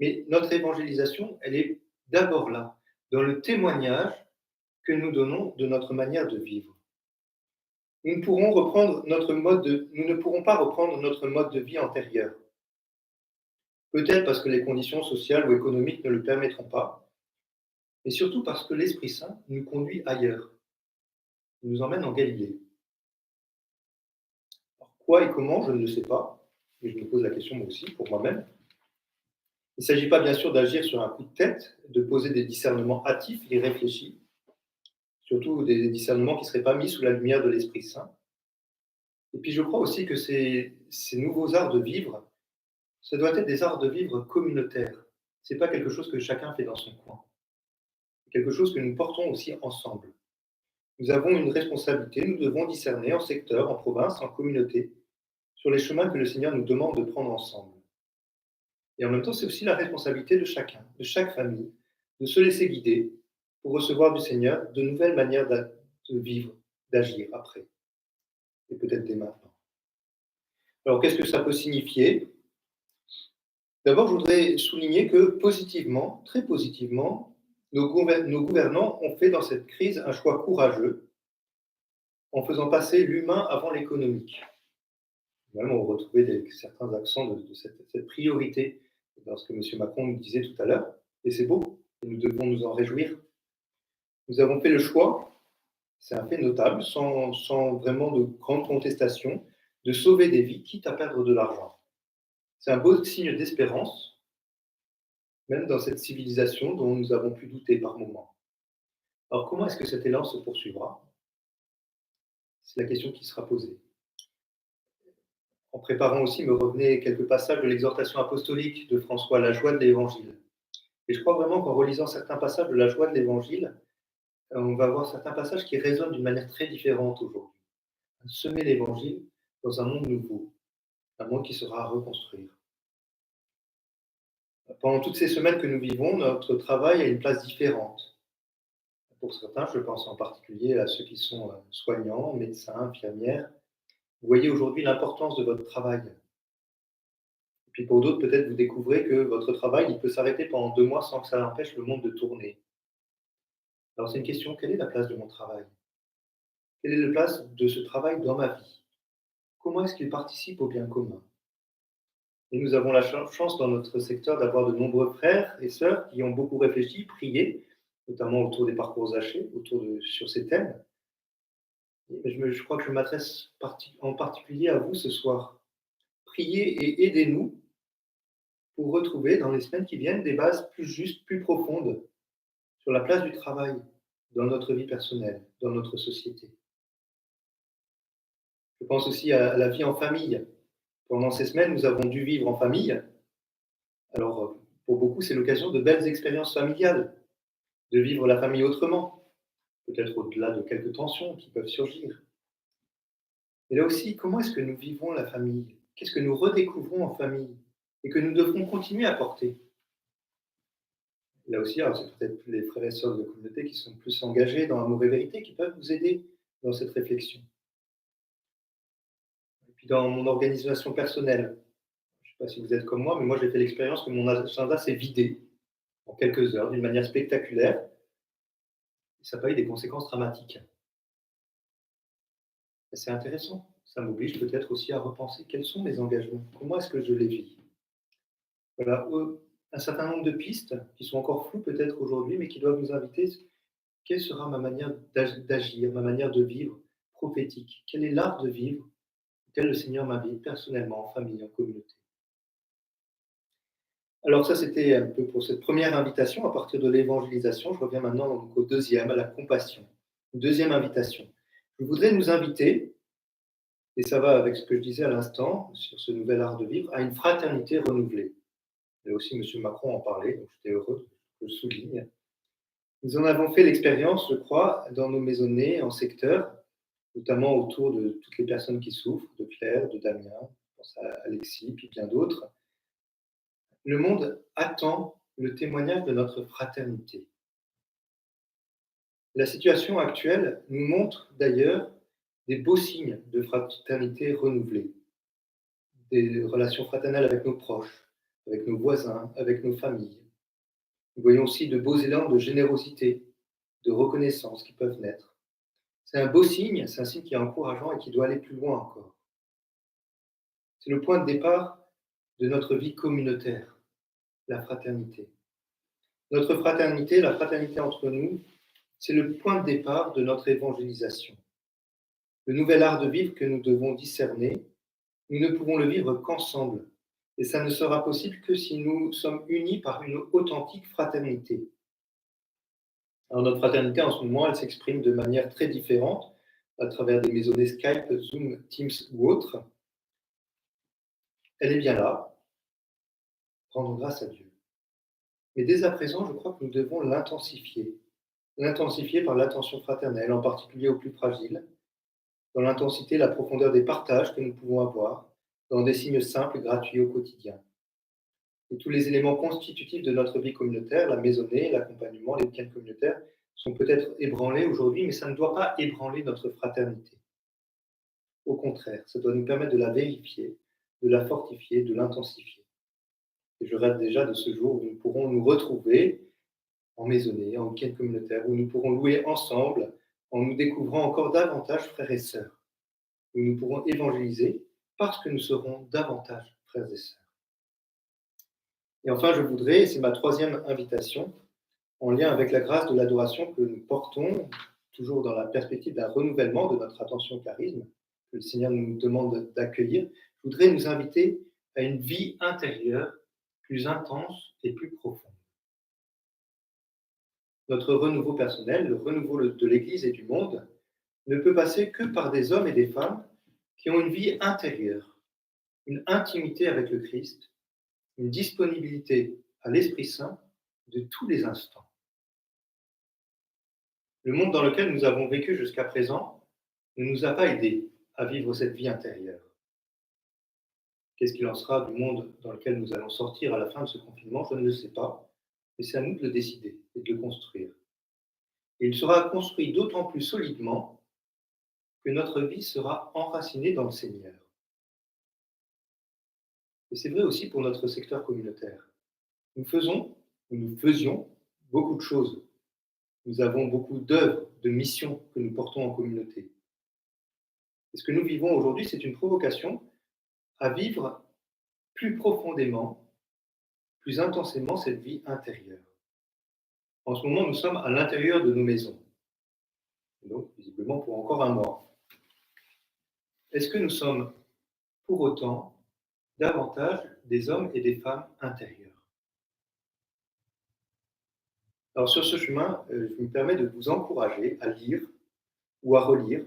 Mais notre évangélisation, elle est d'abord là, dans le témoignage que nous donnons de notre manière de vivre. Nous ne pourrons pas reprendre notre mode de vie antérieur. Peut-être parce que les conditions sociales ou économiques ne le permettront pas, mais surtout parce que l'Esprit Saint nous conduit ailleurs. Il nous emmène en Galilée. Alors, quoi et comment, je ne le sais pas, et je me pose la question moi aussi, pour moi-même. Il ne s'agit pas bien sûr d'agir sur un coup de tête, de poser des discernements hâtifs et réfléchis, surtout des discernements qui ne seraient pas mis sous la lumière de l'Esprit Saint. Et puis je crois aussi que ces nouveaux arts de vivre, ça doit être des arts de vivre communautaires. Ce n'est pas quelque chose que chacun fait dans son coin. C'est quelque chose que nous portons aussi ensemble. Nous avons une responsabilité, nous devons discerner en secteur, en province, en communauté, sur les chemins que le Seigneur nous demande de prendre ensemble. Et en même temps, c'est aussi la responsabilité de chacun, de chaque famille, de se laisser guider pour recevoir du Seigneur de nouvelles manières de vivre, d'agir après, et peut-être dès maintenant. Alors, qu'est-ce que ça peut signifier ? D'abord, je voudrais souligner que positivement, très positivement, nos gouvernants ont fait dans cette crise un choix courageux en faisant passer l'humain avant l'économique. Même on retrouvait certains accents de cette priorité dans ce que M. Macron nous disait tout à l'heure, et c'est beau, et nous devons nous en réjouir. Nous avons fait le choix, c'est un fait notable, sans vraiment de grande contestation, de sauver des vies, quitte à perdre de l'argent. C'est un beau signe d'espérance, même dans cette civilisation dont nous avons pu douter par moments. Alors comment est-ce que cet élan se poursuivra ? C'est la question qui sera posée. En préparant aussi, me revenaient quelques passages de l'exhortation apostolique de François, la joie de l'Évangile. Et je crois vraiment qu'en relisant certains passages de la joie de l'Évangile, on va avoir certains passages qui résonnent d'une manière très différente aujourd'hui. Semer l'Évangile dans un monde nouveau, un monde qui sera à reconstruire. Pendant toutes ces semaines que nous vivons, notre travail a une place différente. Pour certains, je pense en particulier à ceux qui sont soignants, médecins, infirmières. Vous voyez aujourd'hui l'importance de votre travail. Et puis pour d'autres, peut-être vous découvrez que votre travail il peut s'arrêter pendant 2 mois sans que ça empêche le monde de tourner. Alors c'est une question, quelle est la place de mon travail ? Quelle est la place de ce travail dans ma vie ? Comment est-ce qu'il participe au bien commun ? Et nous avons la chance dans notre secteur d'avoir de nombreux frères et sœurs qui ont beaucoup réfléchi, prié, notamment autour des parcours hachés, sur ces thèmes. Je crois que je m'adresse en particulier à vous ce soir. Priez et aidez-nous pour retrouver dans les semaines qui viennent des bases plus justes, plus profondes sur la place du travail dans notre vie personnelle, dans notre société. Je pense aussi à la vie en famille. Pendant ces semaines, nous avons dû vivre en famille. Alors, pour beaucoup, c'est l'occasion de belles expériences familiales, de vivre la famille autrement, peut-être au-delà de quelques tensions qui peuvent surgir. Et là aussi, comment est-ce que nous vivons la famille ? Qu'est-ce que nous redécouvrons en famille et que nous devrons continuer à porter ? Là aussi, c'est peut-être les frères et sœurs de la communauté qui sont plus engagés dans Amour et Vérité qui peuvent vous aider dans cette réflexion. Et puis dans mon organisation personnelle, je ne sais pas si vous êtes comme moi, mais moi j'ai fait l'expérience que mon agenda s'est vidé en quelques heures d'une manière spectaculaire. Et ça n'a pas eu des conséquences dramatiques. Et c'est intéressant. Ça m'oblige peut-être aussi à repenser quels sont mes engagements, comment est-ce que je les vis. Voilà, un certain nombre de pistes qui sont encore floues peut-être aujourd'hui, mais qui doivent nous inviter. Quelle sera ma manière d'agir, ma manière de vivre prophétique ? Quel est l'art de vivre auquel le Seigneur m'invite personnellement, en famille, en communauté ? Alors ça, c'était un peu pour cette première invitation à partir de l'évangélisation. Je reviens maintenant donc au deuxième, à la compassion. Une deuxième invitation. Je voudrais nous inviter, et ça va avec ce que je disais à l'instant sur ce nouvel art de vivre, à une fraternité renouvelée. Et aussi M. Macron en parlait, donc j'étais heureux que je le souligne. Nous en avons fait l'expérience, je crois, dans nos maisonnées, en secteur, notamment autour de toutes les personnes qui souffrent, de Claire, de Damien, je pense à Alexis, puis bien d'autres. Le monde attend le témoignage de notre fraternité. La situation actuelle nous montre d'ailleurs des beaux signes de fraternité renouvelée, des relations fraternelles avec nos proches, avec nos voisins, avec nos familles. Nous voyons aussi de beaux élans de générosité, de reconnaissance qui peuvent naître. C'est un beau signe, c'est un signe qui est encourageant et qui doit aller plus loin encore. C'est le point de départ de notre vie communautaire, la fraternité. Notre fraternité, la fraternité entre nous, c'est le point de départ de notre évangélisation. Le nouvel art de vivre que nous devons discerner, nous ne pouvons le vivre qu'ensemble. Et ça ne sera possible que si nous sommes unis par une authentique fraternité. Alors notre fraternité, en ce moment, elle s'exprime de manière très différente à travers des maisonnées Skype, Zoom, Teams ou autres. Elle est bien là. Rendons grâce à Dieu. Mais dès à présent, je crois que nous devons l'intensifier. L'intensifier par l'attention fraternelle, en particulier aux plus fragiles, dans l'intensité, la profondeur des partages que nous pouvons avoir, dans des signes simples et gratuits au quotidien. Et tous les éléments constitutifs de notre vie communautaire, la maisonnée, l'accompagnement, les week-ends communautaires, sont peut-être ébranlés aujourd'hui, mais ça ne doit pas ébranler notre fraternité. Au contraire, ça doit nous permettre de la vérifier, de la fortifier, de l'intensifier. Et je rêve déjà de ce jour où nous pourrons nous retrouver en maisonnée, en week-end communautaire, où nous pourrons louer ensemble, en nous découvrant encore davantage frères et sœurs, où nous pourrons évangéliser parce que nous serons davantage frères et sœurs. Et enfin, je voudrais, c'est ma troisième invitation, en lien avec la grâce de l'adoration que nous portons, toujours dans la perspective d'un renouvellement de notre attention au charisme, que le Seigneur nous demande d'accueillir, je voudrais nous inviter à une vie intérieure plus intense et plus profonde. Notre renouveau personnel, le renouveau de l'Église et du monde, ne peut passer que par des hommes et des femmes qui ont une vie intérieure, une intimité avec le Christ, une disponibilité à l'Esprit Saint de tous les instants. Le monde dans lequel nous avons vécu jusqu'à présent ne nous a pas aidés à vivre cette vie intérieure. Qu'est-ce qu'il en sera du monde dans lequel nous allons sortir à la fin de ce confinement? Je ne le sais pas, mais c'est à nous de le décider et de le construire. Et il sera construit d'autant plus solidement que notre vie sera enracinée dans le Seigneur. Et c'est vrai aussi pour notre secteur communautaire. Nous faisions beaucoup de choses. Nous avons beaucoup d'œuvres, de missions que nous portons en communauté. Et ce que nous vivons aujourd'hui, c'est une provocation à vivre plus profondément, plus intensément cette vie intérieure. En ce moment, nous sommes à l'intérieur de nos maisons. Et donc, visiblement, pour encore un mois. Est-ce que nous sommes, pour autant, davantage des hommes et des femmes intérieurs? Alors, sur ce chemin, je me permets de vous encourager à lire ou à relire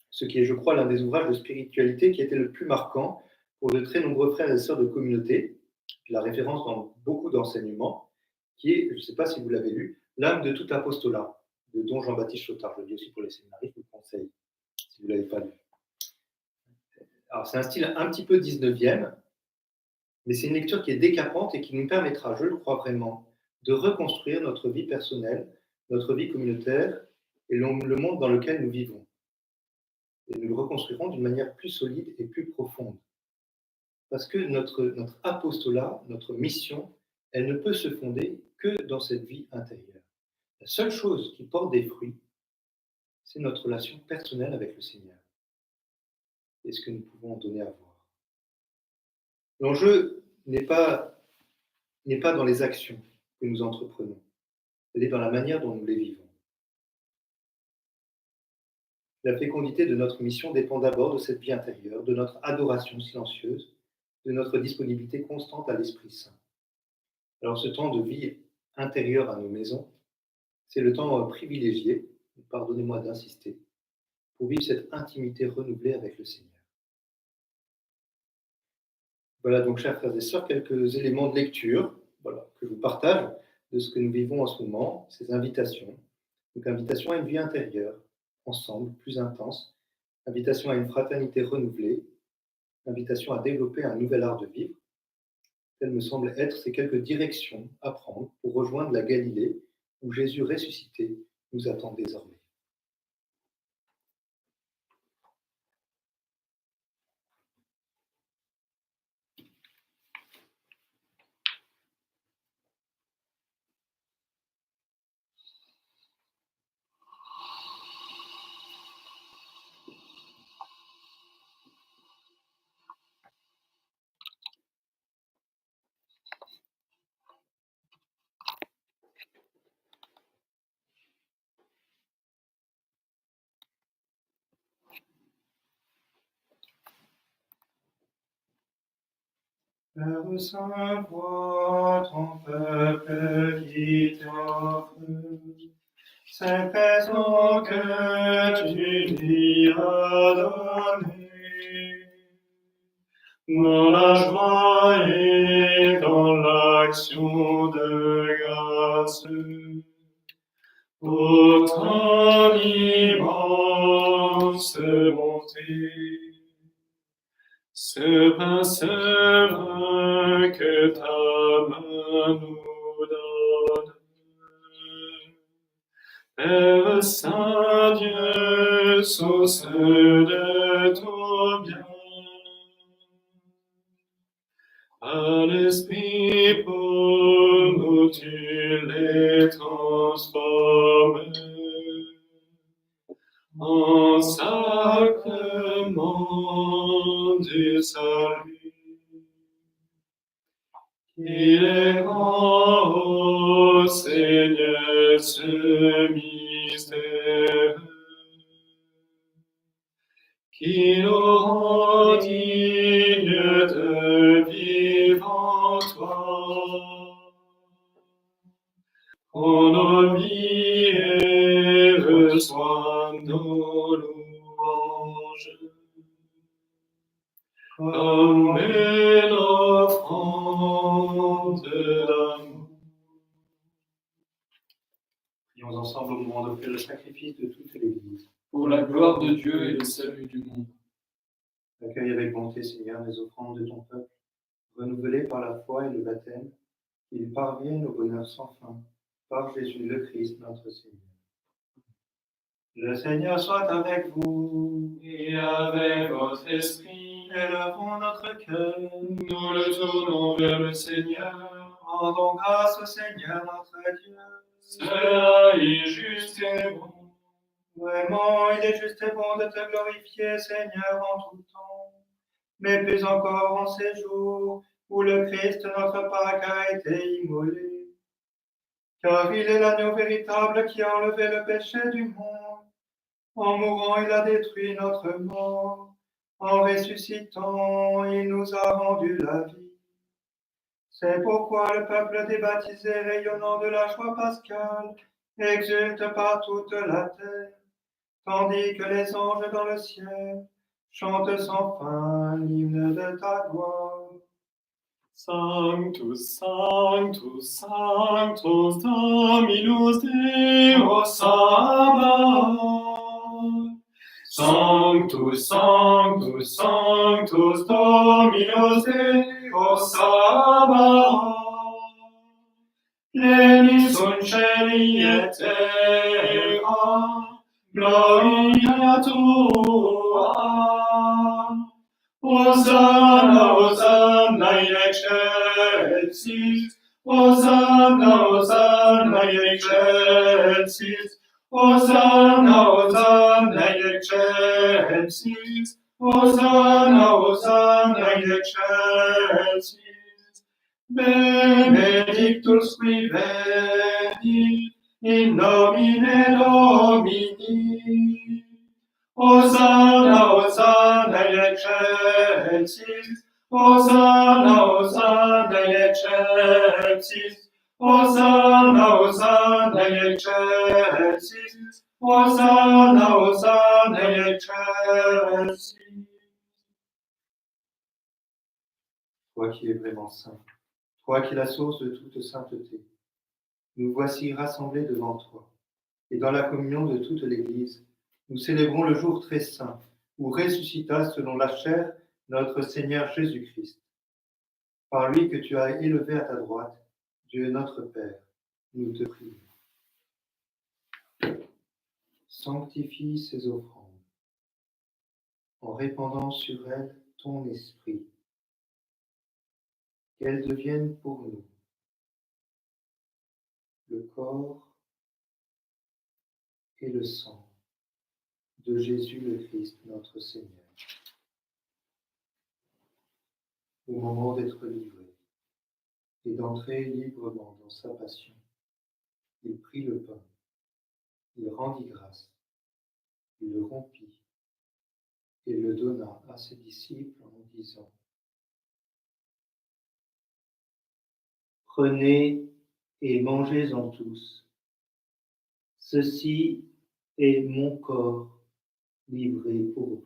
ce qui est, je crois, l'un des ouvrages de spiritualité qui était le plus marquant pour de très nombreux frères et sœurs de communauté, la référence dans beaucoup d'enseignements, qui est, je ne sais pas si vous l'avez lu, L'âme de tout apostolat, de Don Jean-Baptiste Chautard. Je le dis aussi pour les séminaristes, je vous le conseille, si vous ne l'avez pas lu. Alors, c'est un style un petit peu 19e, mais c'est une lecture qui est décapante et qui nous permettra, je le crois vraiment, de reconstruire notre vie personnelle, notre vie communautaire et le monde dans lequel nous vivons. Et nous le reconstruirons d'une manière plus solide et plus profonde. Parce que notre apostolat, notre mission, elle ne peut se fonder que dans cette vie intérieure. La seule chose qui porte des fruits, c'est notre relation personnelle avec le Seigneur. Et ce que nous pouvons en donner à voir. L'enjeu n'est pas dans les actions que nous entreprenons, elle est dans la manière dont nous les vivons. La fécondité de notre mission dépend d'abord de cette vie intérieure, de notre adoration silencieuse, de notre disponibilité constante à l'Esprit Saint. Alors ce temps de vie intérieure à nos maisons, c'est le temps privilégié, pardonnez-moi d'insister, pour vivre cette intimité renouvelée avec le Seigneur. Voilà donc, chers frères et sœurs, quelques éléments de lecture que je vous partage de ce que nous vivons en ce moment, ces invitations. Donc, invitation à une vie intérieure, ensemble, plus intense, invitation à une fraternité renouvelée, invitation à développer un nouvel art de vivre. Telles me semblent être ces quelques directions à prendre pour rejoindre la Galilée où Jésus ressuscité nous attend désormais. Père Saint, vois ton peuple qui t'offre ces présents que tu lui as donnés. Dans la joie et dans l'action de grâce, pour ton immense bonté, ce pain seul que ta main nous donne. Père Saint Dieu, source de tout bien, à l'Esprit pour nous tu les transformes en sacrement du salut. Il est grand, ô Seigneur, ce mystère, qui nous rend dignes de vivre en toi. Prends nos vies et reçois nos louanges, comme une offrande d'amour. Prions ensemble au moment d'offrir le sacrifice de toute l'Église. Pour la gloire de Dieu et le salut du monde. Accueille avec bonté, Seigneur, les offrandes de ton peuple, renouvelées par la foi et le baptême, qu'ils parviennent au bonheur sans fin, par Jésus le Christ, notre Seigneur. Le Seigneur soit avec vous, Et avec votre esprit, élevons notre cœur, nous le tournons vers le Seigneur. rendons grâce au Seigneur notre Dieu. Cela est juste et bon. Vraiment, il est juste et bon de te glorifier, Seigneur, en tout temps, mais plus encore en ces jours où le Christ, notre Pâque, a été immolé. Car il est l'agneau véritable qui a enlevé le péché du monde. En mourant, il a détruit notre mort. En ressuscitant, il nous a rendu la vie. C'est pourquoi le peuple des baptisés, rayonnant de la joie pascale, exulte par toute la terre, tandis que les anges dans le ciel chantent sans fin l'hymne de ta gloire. Sanctus, Sanctus, Sanctus, Dominus Deus Sabaoth. Sanctus, Sanctus, Sanctus, Dominus Deus Sabaoth. Pleni sunt cieli et terra, gloria tua. Hosanna, Hosanna in excelsis, Hosanna, Hosanna in excelsis, Hosanna, Hosanna in excelsis, Hosanna, Hosanna in excelsis. Benedictus qui venit in nomine Domini. Hosanna, Hosanna in excelsis, Hosanna, Hosanna in excelsis, Hosanna, Hosanna in excelsis, Hosanna, Hosanna in excelsis. Toi qui es vraiment saint, toi qui es la source de toute sainteté, nous voici rassemblés devant toi, et dans la communion de toute l'Église, nous célébrons le jour très saint où ressuscita selon la chair notre Seigneur Jésus-Christ. Par lui que tu as élevé à ta droite, Dieu notre Père, nous te prions. Sanctifie ces offrandes en répandant sur elles ton esprit, qu'elles deviennent pour nous le corps et le sang de Jésus le Christ, notre Seigneur. Au moment d'être livré et d'entrer librement dans sa passion, il prit le pain, il rendit grâce, il le rompit et le donna à ses disciples en disant : Prenez et mangez-en tous. Ceci est mon corps livré pour vous.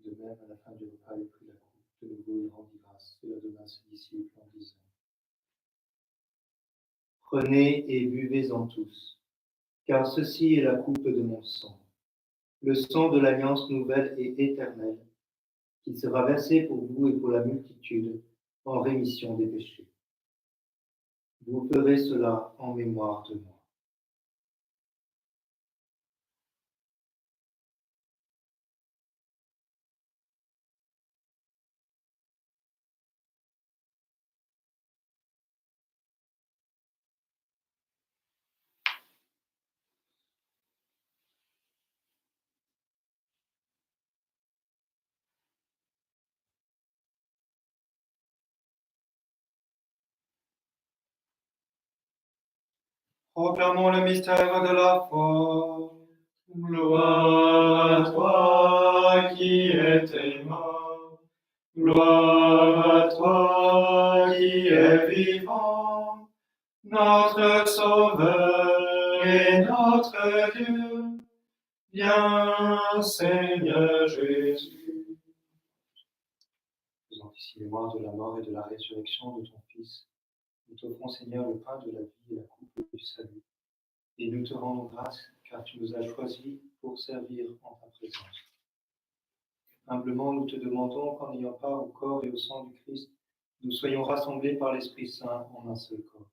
De même, à la fin du repas, il prit la coupe. De nouveau, il rendit grâce et la donna à ses disciples en disant : Prenez et buvez-en tous, car ceci est la coupe de mon sang, le sang de l'alliance nouvelle et éternelle, qui sera versé pour vous et pour la multitude en rémission des péchés. Vous ferez cela en mémoire de moi. Proclamons le mystère de la foi. Gloire à toi qui étais mort. Gloire à toi qui es vivant. Notre Sauveur et notre Dieu. Viens, Seigneur Jésus. Faisant ici mémoire de la mort et de la résurrection de ton Fils, nous t'offrons, Seigneur, le pain de la vie et la coupe du salut. Et nous te rendons grâce, car tu nous as choisis pour servir en ta présence. Humblement, nous te demandons qu'en ayant part au corps et au sang du Christ, nous soyons rassemblés par l'Esprit Saint en un seul corps.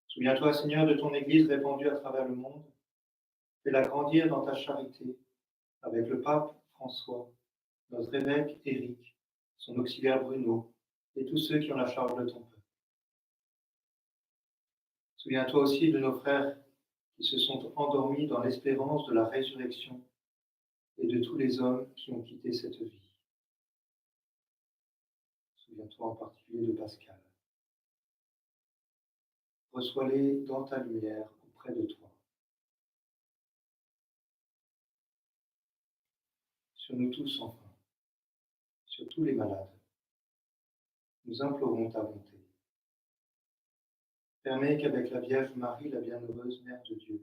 Souviens-toi, Seigneur, de ton Église répandue à travers le monde. Fais-la grandir dans ta charité, avec le pape François, notre évêque Éric, son auxiliaire Bruno, et tous ceux qui ont la charge de ton peuple. Souviens-toi aussi de nos frères qui se sont endormis dans l'espérance de la résurrection et de tous les hommes qui ont quitté cette vie. Souviens-toi en particulier de Pascal. Reçois-les dans ta lumière auprès de toi. Sur nous tous enfin, sur tous les malades, nous implorons ta bonté. Permets qu'avec la Vierge Marie, la bienheureuse Mère de Dieu,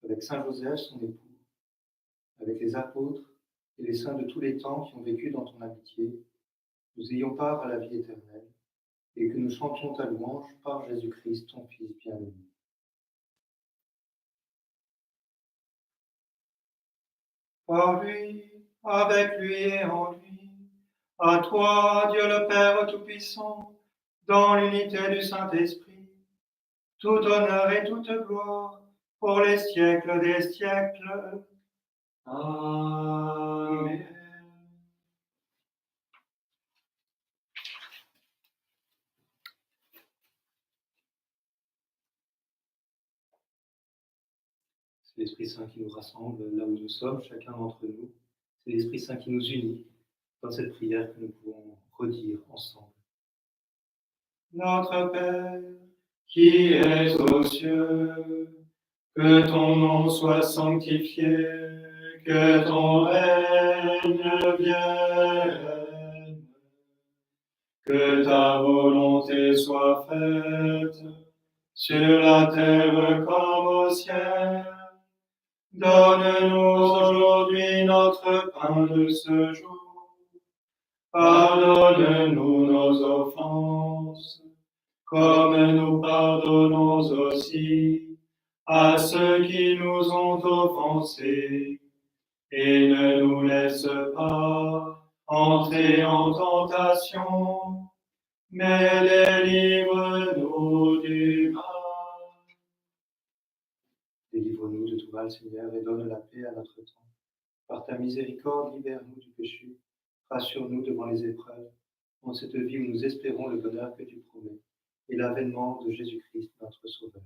avec Saint Joseph, son époux, avec les apôtres et les saints de tous les temps qui ont vécu dans ton amitié, nous ayons part à la vie éternelle et que nous chantions ta louange par Jésus-Christ, ton Fils bien-aimé. Par lui, avec lui et en lui, à toi, Dieu le Père Tout-Puissant, dans l'unité du Saint-Esprit, tout honneur et toute gloire pour les siècles des siècles. Amen. C'est l'Esprit Saint qui nous rassemble là où nous sommes, chacun d'entre nous. C'est l'Esprit Saint qui nous unit dans cette prière que nous pouvons redire ensemble. Notre Père, Qui es aux cieux, que ton nom soit sanctifié, que ton règne vienne, que ta volonté soit faite sur la terre comme au ciel. Donne-nous aujourd'hui notre pain de ce jour. Pardonne-nous nos offenses, comme nous pardonnons aussi à ceux qui nous ont offensés. Et ne nous laisse pas entrer en tentation, mais délivre-nous du mal. Délivre-nous de tout mal, Seigneur, et donne la paix à notre temps. Par ta miséricorde, libère-nous du péché. Rassure-nous devant les épreuves, en cette vie où nous espérons le bonheur que tu promets, et l'avènement de Jésus-Christ, notre Sauveur.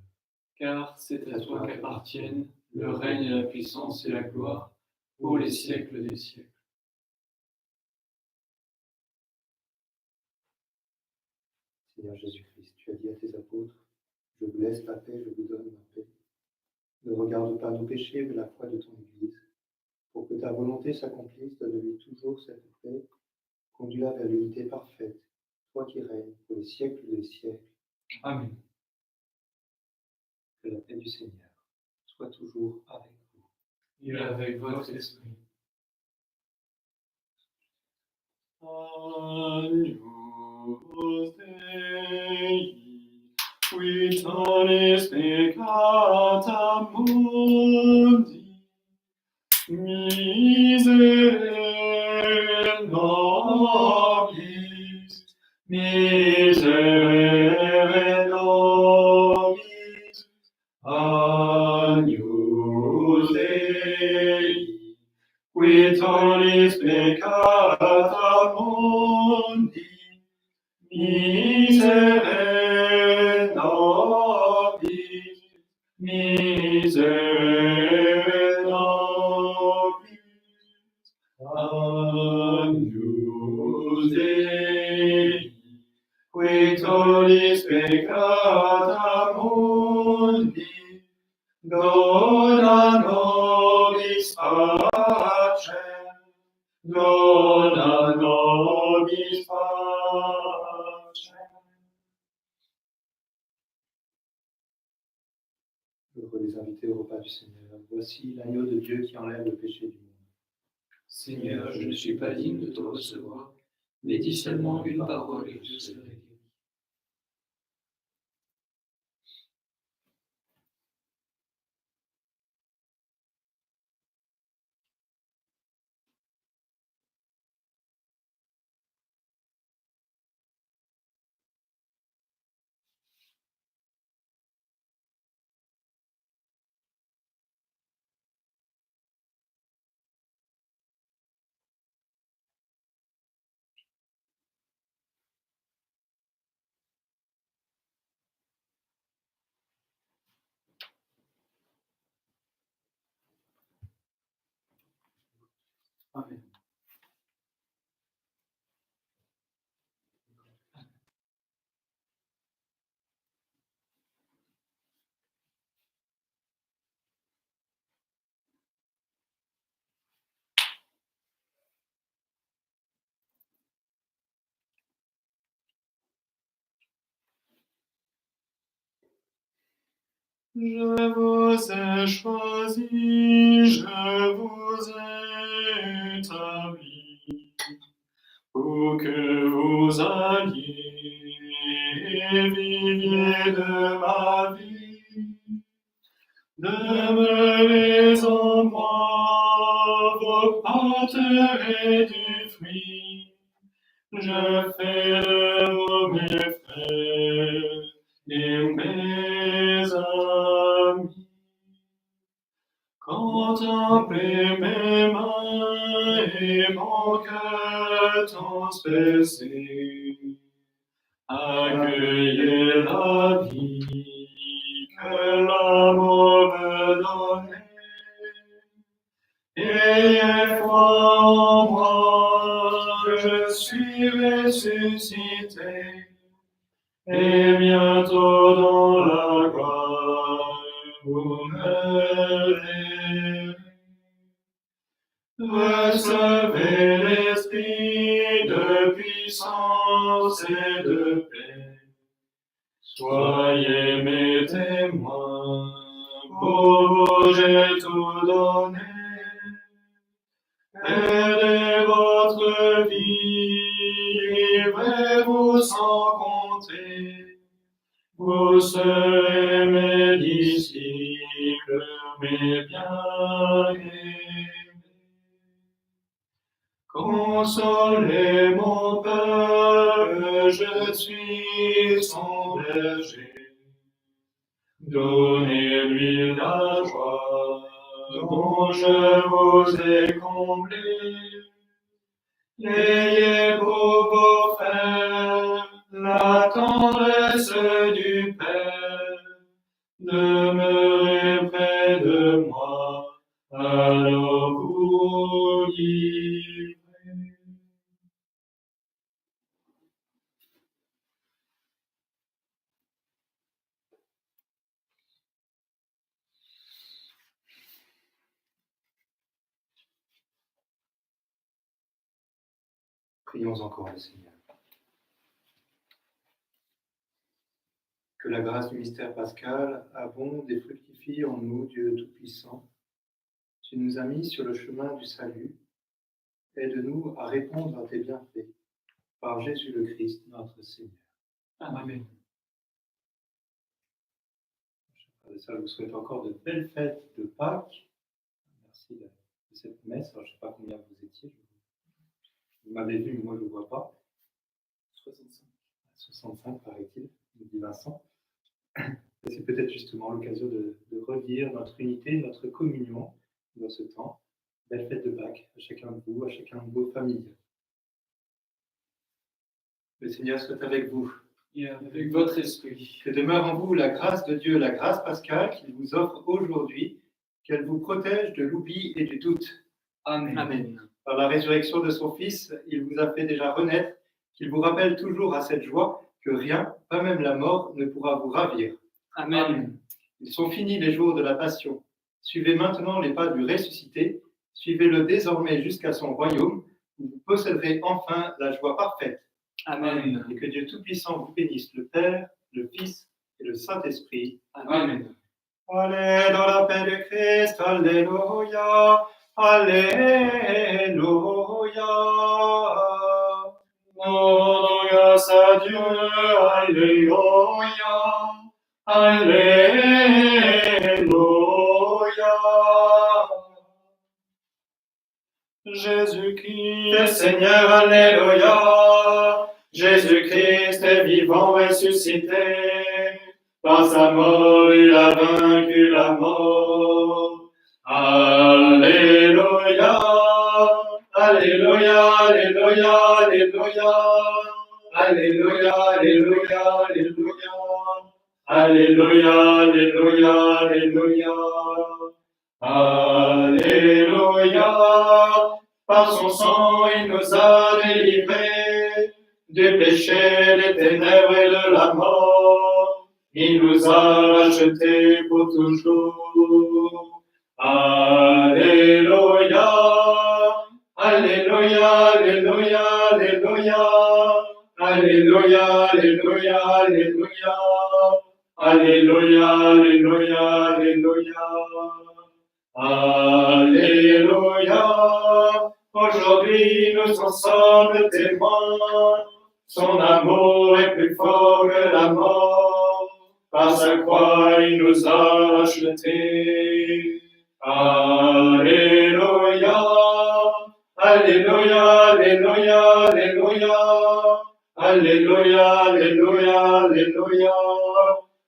Car c'est à toi qu'appartiennent le règne, la puissance et la gloire pour les siècles des siècles. Seigneur Jésus-Christ, tu as dit à tes apôtres, je vous laisse la paix, je vous donne ma paix. Ne regarde pas nos péchés, mais la foi de ton Église. Pour que ta volonté s'accomplisse, donne-lui toujours cette paix, conduis-la vers l'unité parfaite, toi qui règnes pour les siècles des siècles. Amen. Que la paix du Seigneur soit toujours avec vous. Et avec votre esprit. Agnus Dei, qui tollis peccata mundi, miserere nobis, miserere nobis, Agnus Dei, qui tollis peccata mundi, miserere nobis, miserere nobis, Agnus Dei, qui tollis peccata mundi, dona nobis pacem, dona nobis pacem. Heureux les invités au repas du Seigneur. Voici l'agneau de Dieu qui enlève le péché du monde. Seigneur, je ne suis pas digne de te recevoir, mais dis seulement une parole et je serai guéri. Amen. Je vous ai choisi, je vous ai établi, pour que vous alliez et viviez de ma vie. Demeurez en moi, vous porterez du fruit. Je fais de vous mes frères et mes amis. Contemplez mes mains et mon cœur transpercé. Accueillez la vie que l'amour veut donner. Ayez foi en moi, je suis ressuscité, et bientôt dans la gloire vous me verrez. Recevez l'esprit de puissance et de paix. Soyez mes témoins, pour vous j'ai tout donné. Aidez votre vie, livrez-vous sans compter. Vous serez mes disciples, mes bien-aimés. Consolez mon peuple, je suis son berger. Donnez-lui la joie dont je vous ai comblé. Ayez pour vos frères la tendresse du Père. Demeurez près de moi, alors vous vivrez. Prions encore le Seigneur. Que la grâce du mystère pascal abonde et fructifie en nous, Dieu Tout-Puissant. Tu nous as mis sur le chemin du salut. Aide-nous à répondre à tes bienfaits. Par Jésus le Christ, notre Seigneur. Amen. Ça vous souhaite encore de belles fêtes de Pâques. Merci de cette messe. Alors, je ne sais pas combien vous étiez. Vous m'avez vu, mais moi je ne vous vois pas. 65. 65, paraît-il, nous dit Vincent. Et c'est peut-être justement l'occasion de redire notre unité, notre communion dans ce temps. Belle fête de Pâques à chacun de vous, à chacun de vos familles. Le Seigneur soit avec vous. Et avec votre esprit. Que demeure en vous la grâce de Dieu, la grâce pascale qu'il vous offre aujourd'hui, qu'elle vous protège de l'oubli et du doute. Amen. Amen. Par la résurrection de son Fils, il vous a fait déjà renaître, qu'il vous rappelle toujours à cette joie que rien, pas même la mort, ne pourra vous ravir. Amen. Ils sont finis les jours de la passion. Suivez maintenant les pas du ressuscité, suivez-le désormais jusqu'à son royaume, où vous posséderez enfin la joie parfaite. Amen. Et que Dieu Tout-Puissant vous bénisse, le Père, le Fils et le Saint-Esprit. Amen. Allez dans la paix de Christ, alléluia, alléluia. Rendons grâce à Dieu, alléluia, alléluia. Jésus-Christ est Seigneur, alléluia. Jésus-Christ est vivant, ressuscité. Par sa mort, il a vaincu la mort. Alléluia, alléluia, alléluia, alléluia. Alléluia, alléluia, alléluia. Alléluia, alléluia, alléluia. Alléluia. Par son sang, il nous a délivrés du péché, des ténèbres et de la mort. Il nous a rachetés pour toujours. Alléluia. Alléluia, alléluia, alléluia. Alléluia, alléluia, alléluia. Alléluia, alléluia, alléluia. Alléluia. Aujourd'hui nous en sommes témoins. Son amour est plus fort que la mort. Par sa croix il nous a rachetés. Alléluia. Alléluia, alléluia, alléluia. Alléluia, alléluia, alléluia.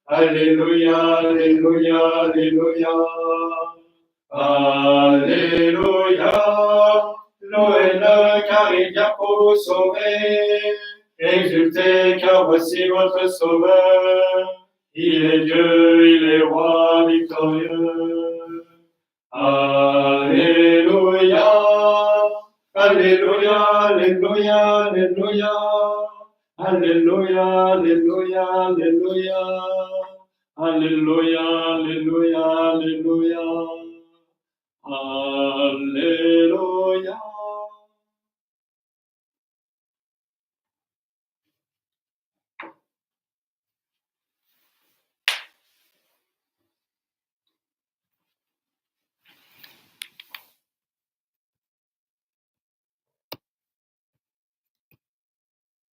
Alléluia, alléluia, alléluia. Alléluia. Louez-le car il vient pour vous sauver. Exultez car voici votre sauveur. Il est Dieu, il est roi victorieux. Alléluia. Alléluia, alléluia, alléluia. Alléluia, alléluia, alléluia. Alléluia, alléluia,